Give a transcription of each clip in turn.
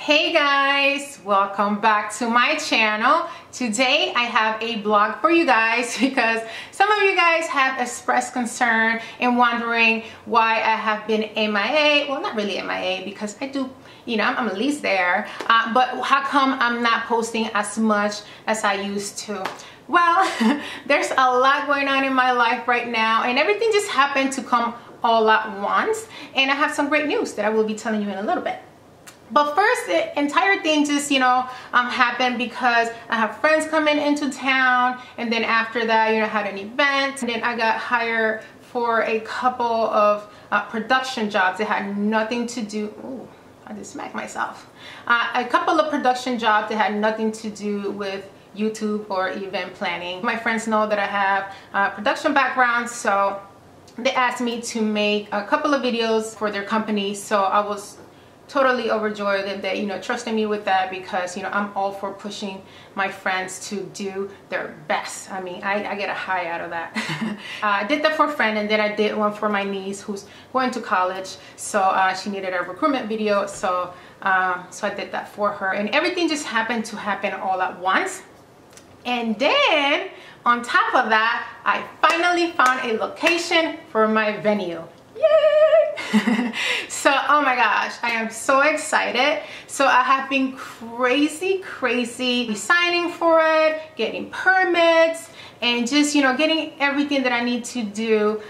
Hey guys, welcome back to my channel. Today I have a vlog for you guys because some of you guys have expressed concern and wondering why I have been MIA. Well, not really MIA because I do, you know, I'm at least there, but how come I'm not posting as much as I used to? Well, there's a lot going on in my life right now and everything just happened to come all at once, and I have some great news that I will be telling you in a little bit. But first, the entire thing just, happened because I have friends coming into town, and then after that, I had an event, and then I got hired for a couple of production jobs that had nothing to do. Ooh, I just smacked myself. A couple of production jobs that had nothing to do with YouTube or event planning. My friends know that I have a production background, so they asked me to make a couple of videos for their company. So I was totally overjoyed that they trusted me with that, because I'm all for pushing my friends to do their best. I mean, I get a high out of that. I did that for a friend, and then I did one for my niece who's going to college, so she needed a recruitment video, so I did that for her, and everything just happened to happen all at once. And then on top of that, I finally found a location for my venue. Yay! So, oh my gosh, I am so excited. So I have been crazy signing for it, getting permits, and just getting everything that I need to do,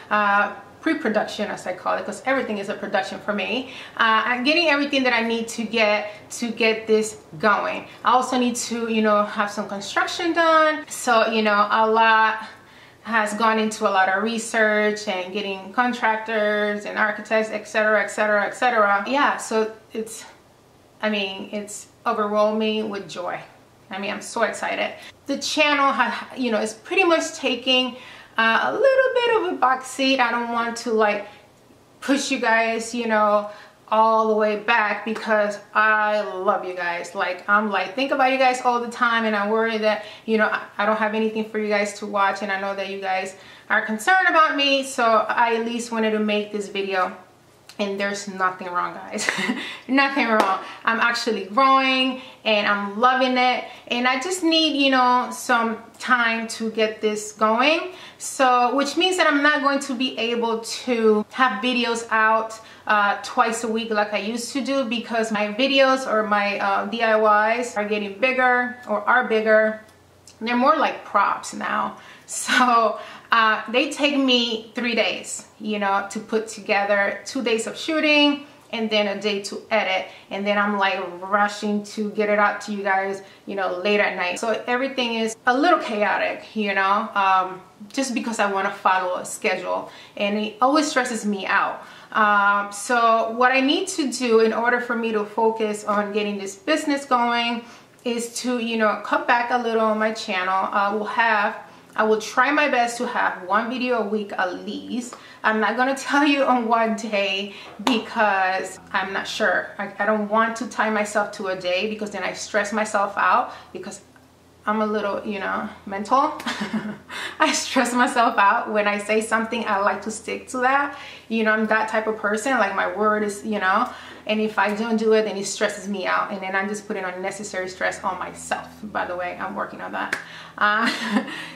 pre-production as I call it, because everything is a production for me. I'm getting everything that I need to get this going. I also need to have some construction done, so a lot has gone into a lot of research and getting contractors and architects, etc. Yeah, so it's overwhelmed me with joy. I mean, I'm so excited. The channel is pretty much taking a little bit of a backseat. I don't want to push you guys all the way back, because I love you guys. I'm think about you guys all the time, and I worry that I don't have anything for you guys to watch, and I know that you guys are concerned about me, so I at least wanted to make this video. And there's nothing wrong, guys. Nothing wrong. I'm actually growing and I'm loving it, and I just need some time to get this going, so which means that I'm not going to be able to have videos out twice a week like I used to do, because my videos or my DIYs are getting bigger, or are bigger. They're more like props now, so they take me 3 days to put together, 2 days of shooting and then a day to edit, and then I'm rushing to get it out to you guys late at night. So everything is a little chaotic, just because I want to follow a schedule, and it always stresses me out. So what I need to do in order for me to focus on getting this business going is to cut back a little on my channel. I will try my best to have one video a week at least. I'm not gonna tell you on what day, because I'm not sure. I don't want to tie myself to a day, because then I stress myself out, because I'm a little, mental. I stress myself out when I say something. I like to stick to that. I'm that type of person. My word is, and if I don't do it, then it stresses me out, and then I'm just putting unnecessary stress on myself. By the way, I'm working on that.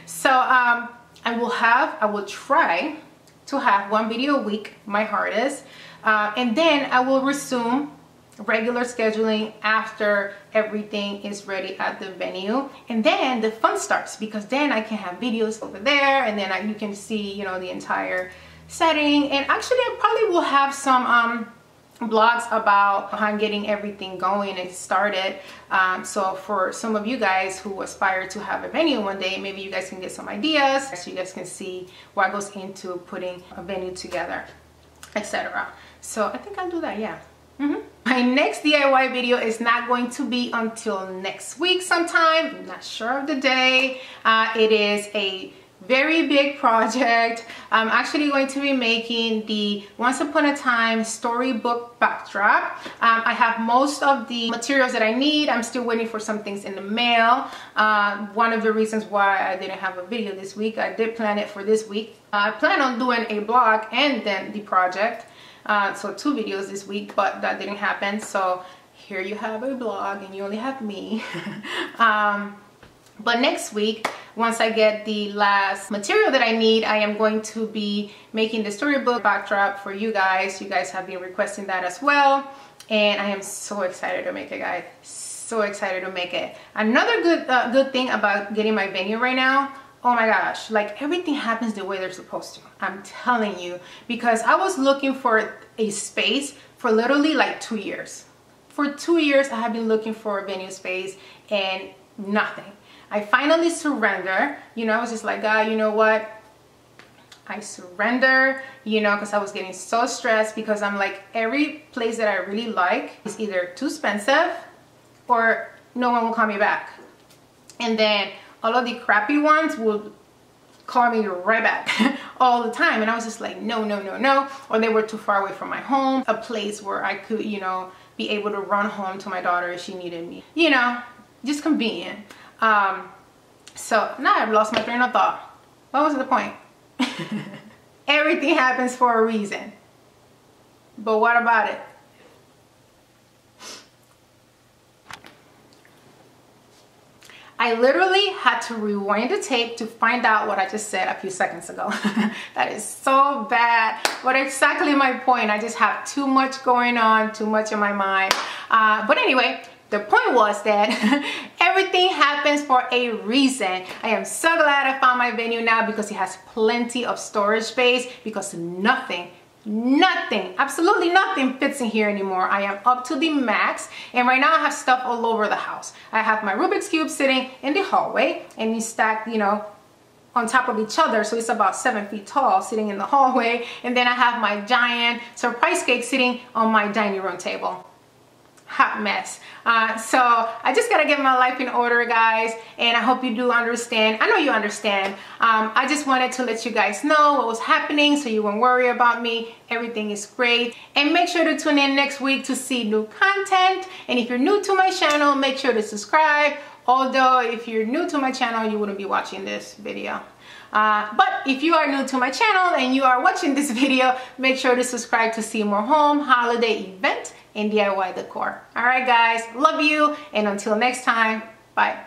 So I will try to have one video a week, my hardest, and then I will resume regular scheduling after everything is ready at the venue, and then the fun starts, because then I can have videos over there, and then you can see the entire setting. And actually I probably will have some blogs about how I'm getting everything going and started, so for some of you guys who aspire to have a venue one day, maybe you guys can get some ideas, so you guys can see what goes into putting a venue together, etc. So I think I'll do that, yeah. My next DIY video is not going to be until next week sometime. I'm not sure of the day. It is a very big project. I'm actually going to be making the Once Upon a Time storybook backdrop. I have most of the materials that I need. I'm still waiting for some things in the mail. One of the reasons why I didn't have a video this week, I did plan it for this week. I plan on doing a blog and then the project. So 2 videos this week, but that didn't happen. So here you have a blog and you only have me. But next week, once I get the last material that I need, I am going to be making the storybook backdrop for you guys. You guys have been requesting that as well. And I am so excited to make it, guys. So excited to make it. Another good thing about getting my venue right now, oh my gosh, like everything happens the way they're supposed to. I'm telling you, because I was looking for a space for literally like 2 years. For 2 years, I have been looking for a venue space and nothing. I finally surrender. You know, I was just like, God, you know what? I surrender, you know, because I was getting so stressed because I'm like, every place that I really like is either too expensive or no one will call me back. And then all of the crappy ones will call me right back all the time. And I was just like, no, no, no, no. Or they were too far away from my home, a place where I could, you know, be able to run home to my daughter if she needed me. You know, just convenient. So now I've lost my train of thought. What was the point? Everything happens for a reason. But what about it? I literally had to rewind the tape to find out what I just said a few seconds ago. That is so bad. But exactly my point. I just have too much going on, too much in my mind. But anyway, the point was that everything happens for a reason. I am so glad I found my venue now because it has plenty of storage space, because nothing, absolutely nothing fits in here anymore. I am up to the max, and right now I have stuff all over the house. I have my Rubik's Cube sitting in the hallway, and it's stacked, you know, on top of each other, so it's about 7 feet tall sitting in the hallway. And then I have my giant surprise cake sitting on my dining room table. Hot mess. So I just gotta get my life in order, guys, and I hope you do understand. I know you understand. I just wanted to let you guys know what was happening so you won't worry about me. Everything is great, and make sure to tune in next week to see new content. And if you're new to my channel, make sure to subscribe. Although if you're new to my channel, you wouldn't be watching this video. But if you are new to my channel and you are watching this video, make sure to subscribe to see more home, holiday event, and DIY decor. All right, guys, love you, and until next time, bye.